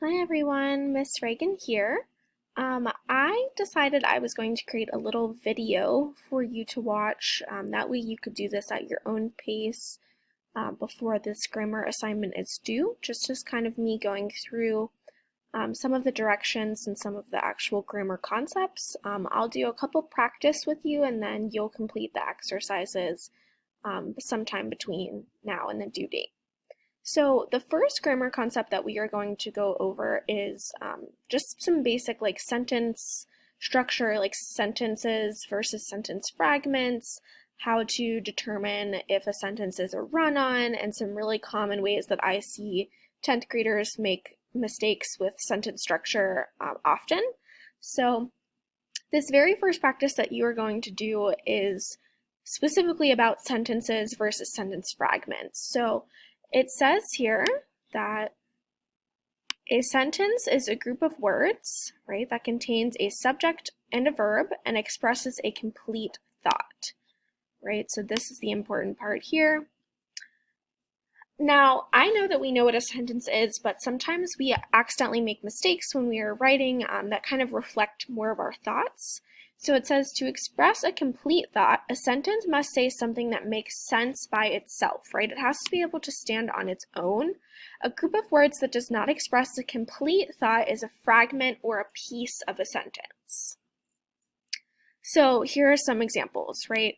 Hi everyone, Miss Reagan here. I decided I was going to create a little video for you to watch. That way you could do this at your own pace before this grammar assignment is due, just as kind of me going through some of the directions and some of the actual grammar concepts. I'll do a couple practice with you and then you'll complete the exercises sometime between now and the due date. So the first grammar concept that we are going to go over is just some basic like sentence structure, like sentences versus sentence fragments, how to determine if a sentence is a run-on, and some really common ways that I see 10th graders make mistakes with sentence structure often. So this very first practice that you are going to do is specifically about sentences versus sentence fragments. So it says here that a sentence is a group of words, right, that contains a subject and a verb and expresses a complete thought, right? So this is the important part here. Now, I know that we know what a sentence is, but sometimes we accidentally make mistakes when we are writing that kind of reflect more of our thoughts. So it says to express a complete thought, a sentence must say something that makes sense by itself, right? It has to be able to stand on its own. A group of words that does not express a complete thought is a fragment or a piece of a sentence. So here are some examples, right?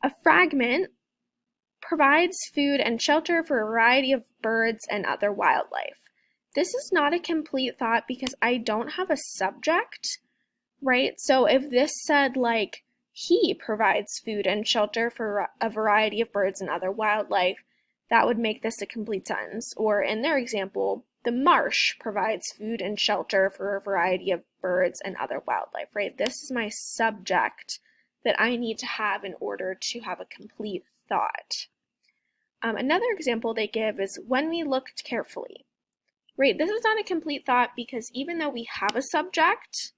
A fragment provides food and shelter for a variety of birds and other wildlife. This is not a complete thought because I don't have a subject, right? So if this said like, he provides food and shelter for a variety of birds and other wildlife, that would make this a complete sentence. Or in their example, the marsh provides food and shelter for a variety of birds and other wildlife, right? This is my subject that I need to have in order to have a complete thought. Another example they give is when we looked carefully. Right, this is not a complete thought because even though we have a subject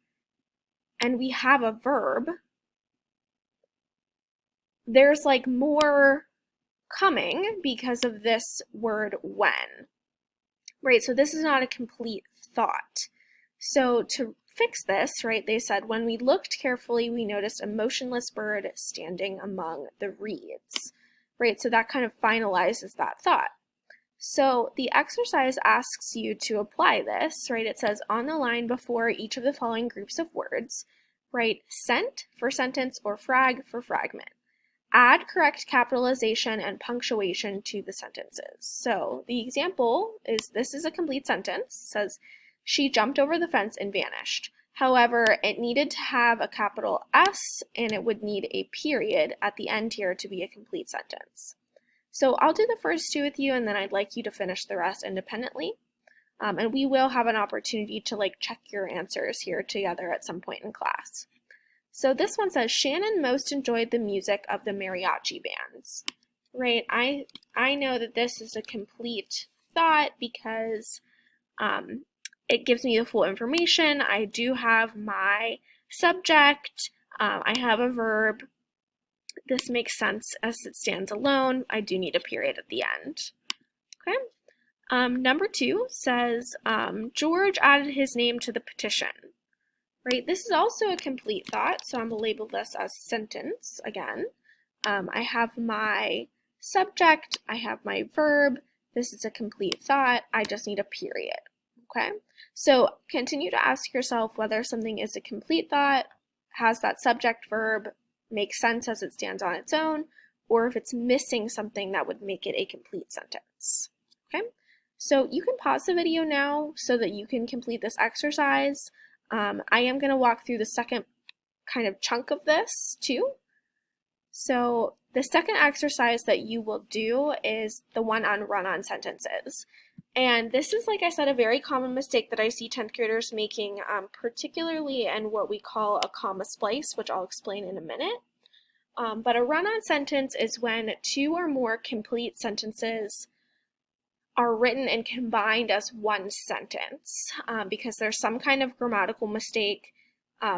and we have a verb, there's like more coming because of this word when. Right, so this is not a complete thought. So to fix this, right, they said when we looked carefully, we noticed a motionless bird standing among the reeds. Right, so that kind of finalizes that thought. So the exercise asks you to apply this, right? It says on the line before each of the following groups of words, write sent for sentence or frag for fragment. Add correct capitalization and punctuation to the sentences. So the example is this is a complete sentence. It says she jumped over the fence and vanished. However, it needed to have a capital S and it would need a period at the end here to be a complete sentence. So I'll do the first two with you and then I'd like you to finish the rest independently. And we will have an opportunity to like check your answers here together at some point in class. So this one says, Shannon most enjoyed the music of the mariachi bands. Right, I know that this is a complete thought because it gives me the full information. I do have my subject, I have a verb. This makes sense as it stands alone. I do need a period at the end. Okay. Number 2 says, George added his name to the petition. Right, this is also a complete thought, so I'm going to label this as sentence again. I have my subject, I have my verb. This is a complete thought. I just need a period. Okay, so continue to ask yourself whether something is a complete thought, has that subject verb, makes sense as it stands on its own, or if it's missing something that would make it a complete sentence. Okay, so you can pause the video now so that you can complete this exercise. I am going to walk through the second kind of chunk of this too. So the second exercise that you will do is the one on run-on sentences. And this is, like I said, a very common mistake that I see 10th graders making, particularly in what we call a comma splice, which I'll explain in a minute. But a run-on sentence is when two or more complete sentences are written and combined as one sentence because there's some kind of grammatical mistake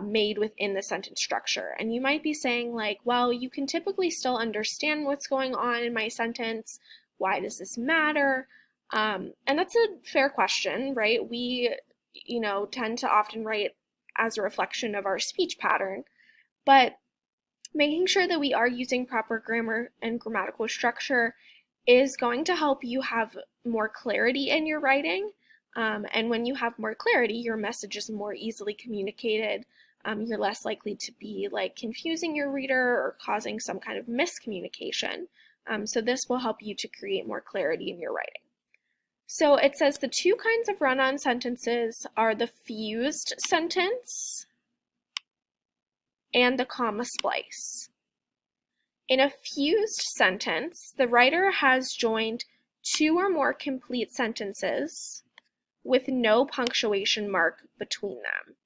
made within the sentence structure. And you might be saying like, well, you can typically still understand what's going on in my sentence. Why does this matter? And that's a fair question, right? We, tend to often write as a reflection of our speech pattern, but making sure that we are using proper grammar and grammatical structure is going to help you have more clarity in your writing. And when you have more clarity, your message is more easily communicated. You're less likely to be like confusing your reader or causing some kind of miscommunication. So this will help you to create more clarity in your writing. So it says the two kinds of run-on sentences are the fused sentence and the comma splice. In a fused sentence, the writer has joined two or more complete sentences with no punctuation mark between them.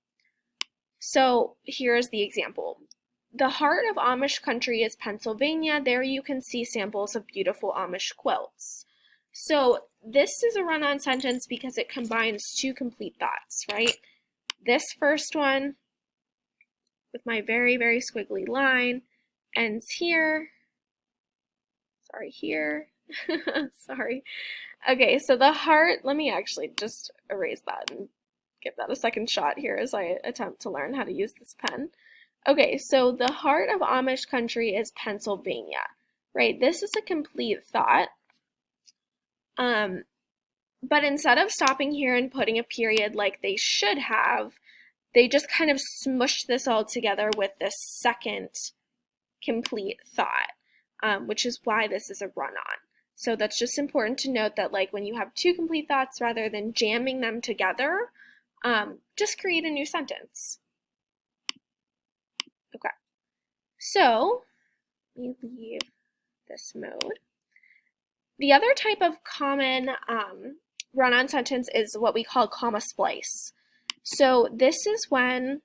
So here's the example. The heart of Amish country is Pennsylvania. There you can see samples of beautiful Amish quilts. So this is a run-on sentence because it combines two complete thoughts, right? This first one with my very, very squiggly line ends here. Sorry, here. Sorry. Okay, so the heart, let me actually just erase that and give that a second shot here as I attempt to learn how to use this pen. Okay, so the heart of Amish country is Pennsylvania, right? This is a complete thought. But instead of stopping here and putting a period like they should have, they just kind of smushed this all together with this second complete thought, which is why this is a run-on. So that's just important to note that like when you have two complete thoughts, rather than jamming them together, just create a new sentence. Okay, so let me leave this mode. The other type of common run-on sentence is what we call comma splice. So this is when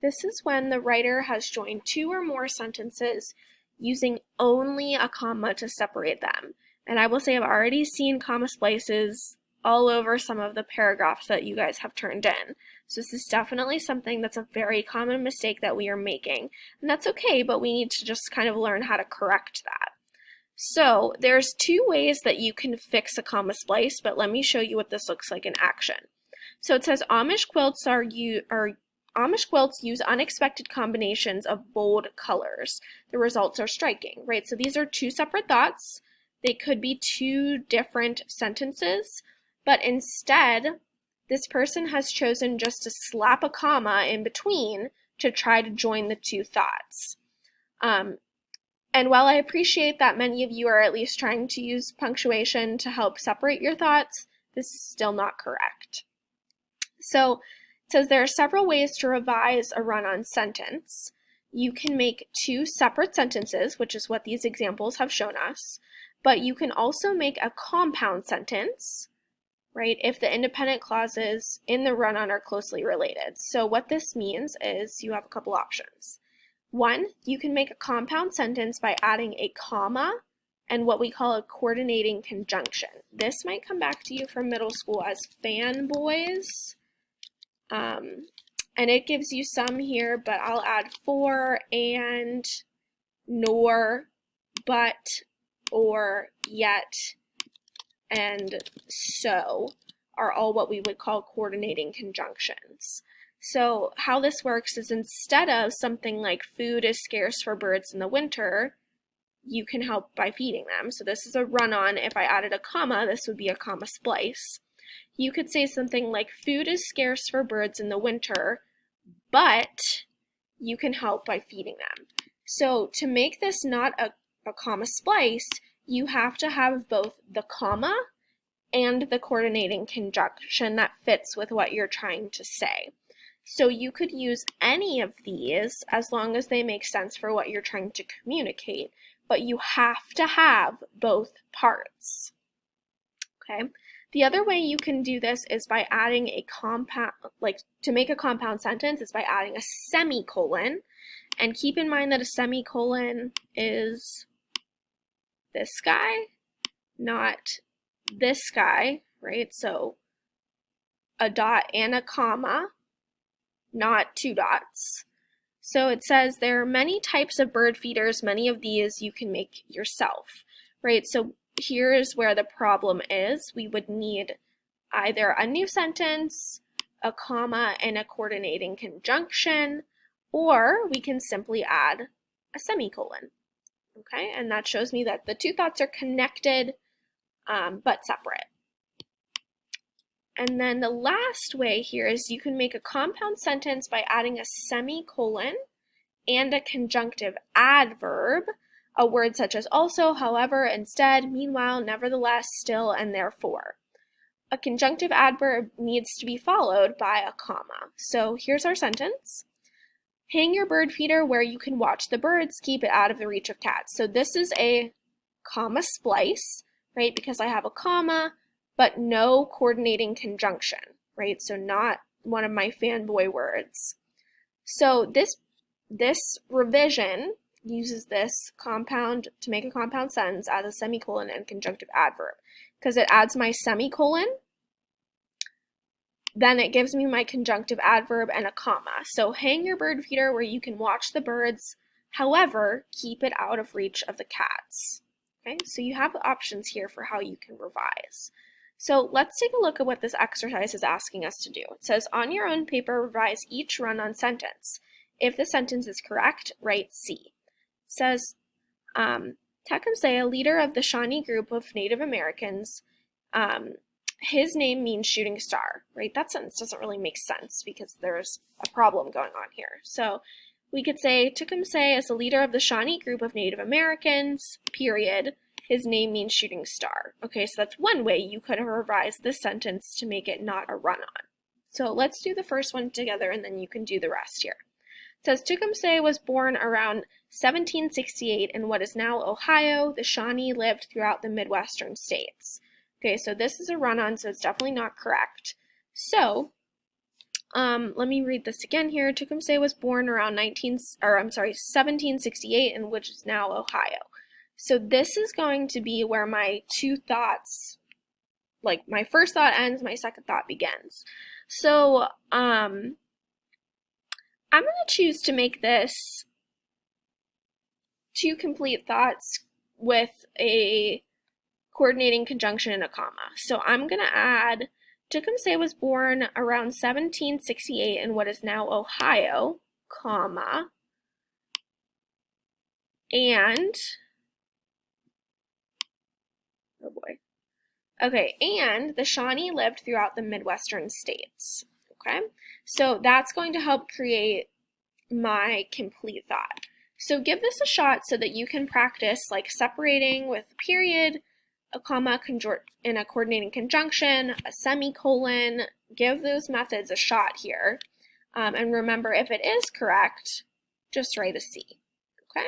the writer has joined two or more sentences using only a comma to separate them. And I will say I've already seen comma splices all over some of the paragraphs that you guys have turned in. So this is definitely something that's a very common mistake that we are making. And that's okay, but we need to just kind of learn how to correct that. So there's two ways that you can fix a comma splice, but let me show you what this looks like in action. So it says Amish quilts use unexpected combinations of bold colors. The results are striking, right? So these are two separate thoughts. They could be two different sentences, but instead, this person has chosen just to slap a comma in between to try to join the two thoughts. And while I appreciate that many of you are at least trying to use punctuation to help separate your thoughts, this is still not correct. So it says there are several ways to revise a run-on sentence. You can make two separate sentences, which is what these examples have shown us, but you can also make a compound sentence, right, if the independent clauses in the run-on are closely related. So what this means is you have a couple options. One, you can make a compound sentence by adding a comma and what we call a coordinating conjunction. This might come back to you from middle school as fanboys. And it gives you some here, but I'll add for, and, nor, but, or, yet, and so are all what we would call coordinating conjunctions. So how this works is instead of something like food is scarce for birds in the winter, you can help by feeding them. So this is a run-on. If I added a comma, this would be a comma splice. You could say something like food is scarce for birds in the winter, but you can help by feeding them. So to make this not a comma splice, you have to have both the comma and the coordinating conjunction that fits with what you're trying to say. So you could use any of these as long as they make sense for what you're trying to communicate, but you have to have both parts. Okay? The other way you can do this is by adding a compound, like to make a compound sentence is by adding a semicolon. And keep in mind that a semicolon is this guy, not this guy, right? So a dot and a comma, not two dots. So it says there are many types of bird feeders. Many of these you can make yourself, right? So here's where the problem is. We would need either a new sentence, a comma, and a coordinating conjunction, or we can simply add a semicolon. Okay, and that shows me that the two thoughts are connected but separate. And then the last way here is you can make a compound sentence by adding a semicolon and a conjunctive adverb, a word such as also, however, instead, meanwhile, nevertheless, still, and therefore. A conjunctive adverb needs to be followed by a comma. So here's our sentence. Hang your bird feeder where you can watch the birds, keep it out of the reach of cats. So this is a comma splice, right? Because I have a comma, but no coordinating conjunction, right? So not one of my fanboy words. So this revision uses this compound to make a compound sentence, add a semicolon and conjunctive adverb. Because it adds my semicolon, then it gives me my conjunctive adverb and a comma. So hang your bird feeder where you can watch the birds, however, keep it out of reach of the cats. Okay, so you have options here for how you can revise. So let's take a look at what this exercise is asking us to do. It says, on your own paper, revise each run-on sentence. If the sentence is correct, write C. It says, Tecumseh, a leader of the Shawnee group of Native Americans, his name means shooting star, right? That sentence doesn't really make sense because there's a problem going on here. So we could say, Tecumseh is a leader of the Shawnee group of Native Americans, period. His name means shooting star. Okay, so that's one way you could have revised this sentence to make it not a run-on. So let's do the first one together and then you can do the rest here. It says, Tecumseh was born around 1768 in what is now Ohio. The Shawnee lived throughout the Midwestern states. Okay, so this is a run-on, so it's definitely not correct. So, let me read this again here. Tecumseh was born around 1768 in which is now Ohio. So this is going to be where my two thoughts, like my first thought ends, my second thought begins. So, I'm going to choose to make this two complete thoughts with a coordinating conjunction and a comma. So I'm going to add, Tecumseh was born around 1768 in what is now Ohio, comma, and, oh boy, okay, and the Shawnee lived throughout the Midwestern states. Okay, so that's going to help create my complete thought. So give this a shot so that you can practice like separating with a period, a comma, in a coordinating conjunction, a semicolon. Give those methods a shot here. And remember, if it is correct, just write a C. Okay?